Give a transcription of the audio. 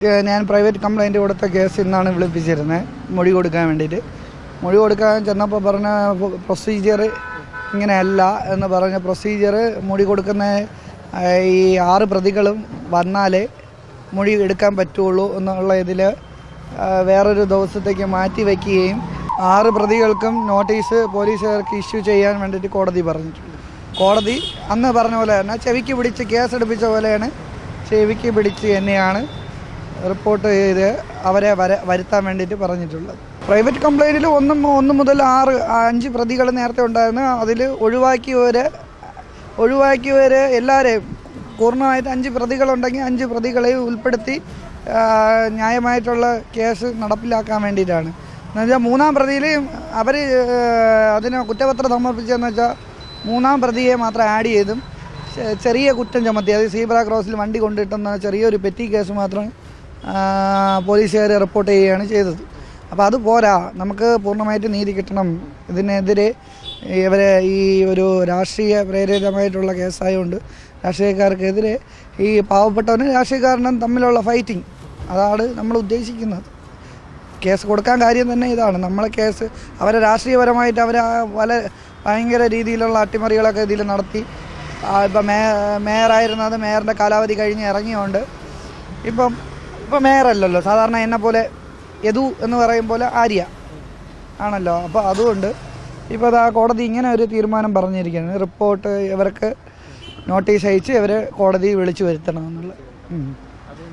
ഞാൻ private complaint കൊടുത്ത case ഇന്നാണ് വിളിപ്പിച്ചിരുന്നത് മൊഴി കൊടുക്കാൻ വേണ്ടിയിട്ട്. മൊഴി കൊടുക്കാൻ ചെന്നപ്പോൾ പറഞ്ഞ പ്രൊസീജിയർ ഇങ്ങനെയല്ല എന്ന് പറഞ്ഞ പ്രൊസീജിയർ മൊഴി കൊടുക്കുന്ന ഈ 6 പ്രതികളും വന്നാലേ മൊഴി എടുക്കാൻ പറ്റുള്ളൂ എന്നുള്ള ഇതിൽ വേറൊരു ദിവസത്തേക്ക് മാറ്റി വയ്ക്കുകയും 6 പ്രതികൾക്കും നോട്ടീസ് പോലീസുകാർക്ക് ഇഷ്യൂ ചെയ്യാൻ വേണ്ടിയിട്ട് കോടതി പറഞ്ഞിട്ടുണ്ട്. കോടതി അന്ന് പറഞ്ഞ പോലെ തന്നെ ചെവിക്ക് പിടിച്ച് കേസെടുപ്പിച്ച പോലെയാണ് ചെവിക്ക് പിടിച്ച് തന്നെയാണ് റിപ്പോർട്ട് ചെയ്ത് അവരെ വരുത്താൻ വേണ്ടിയിട്ട് പറഞ്ഞിട്ടുള്ളത്. പ്രൈവറ്റ് കംപ്ലൈൻറ്റിൽ 1 മുതൽ 5 പ്രതികൾ നേരത്തെ ഉണ്ടായിരുന്നു. അതിൽ ഒഴിവാക്കിയവർ എല്ലാവരെയും പൂർണ്ണമായിട്ട് 5 പ്രതികളുണ്ടെങ്കിൽ 5 പ്രതികളെയും ഉൾപ്പെടുത്തി ന്യായമായിട്ടുള്ള കേസ് നടപ്പിലാക്കാൻ വേണ്ടിയിട്ടാണ്. എന്നുവെച്ചാൽ 3-ാം പ്രതിയിൽ അവർ അതിന് കുറ്റപത്രം സമർപ്പിച്ചതെന്ന് വെച്ചാൽ 3-ാം പ്രതിയെ മാത്രം ആഡ് ചെയ്തും ചെറിയ കുറ്റം ചുമത്തി, അത് സീബ്ര ക്രോസിൽ വണ്ടി കൊണ്ടിട്ടെന്ന ചെറിയൊരു പെറ്റി കേസ് മാത്രം പോലീസുകാർ റിപ്പോർട്ട് ചെയ്യുകയാണ് ചെയ്തത്. അപ്പോൾ അത് പോരാ, നമുക്ക് പൂർണ്ണമായിട്ട് നീതി കിട്ടണം. ഇതിനെതിരെ ഇവരെ ഈ ഒരു രാഷ്ട്രീയ പ്രേരിതമായിട്ടുള്ള കേസായതുകൊണ്ട് രാഷ്ട്രീയക്കാർക്കെതിരെ ഈ പാവപ്പെട്ടവനും രാഷ്ട്രീയക്കാരനും തമ്മിലുള്ള ഫൈറ്റിംഗ് അതാണ് നമ്മൾ ഉദ്ദേശിക്കുന്നത്. കേസ് കൊടുക്കാൻ കാര്യം തന്നെ ഇതാണ്. നമ്മളെ കേസ് അവരെ രാഷ്ട്രീയപരമായിട്ട് അവർ ഭയങ്കര രീതിയിലുള്ള അട്ടിമറികളൊക്കെ ഇതിൽ നടത്തി. ഇപ്പം മേയറായിരുന്നത് മേയറിൻ്റെ കാലാവധി കഴിഞ്ഞ് ഇറങ്ങിയോണ്ട് ഇപ്പം മേയറല്ലല്ലോ, സാധാരണ എന്നെ പോലെ യദു എന്ന് പറയും പോലെ ആര്യ ആണല്ലോ. അപ്പോൾ അതുകൊണ്ട് ഇപ്പോൾ ആ കോടതി ഇങ്ങനെ ഒരു തീരുമാനം പറഞ്ഞിരിക്കുകയാണ്. റിപ്പോർട്ട് ഇവർക്ക് നോട്ടീസ് അയച്ച് ഇവരെ കോടതി വിളിച്ചു വരുത്തണമെന്നുള്ളത്.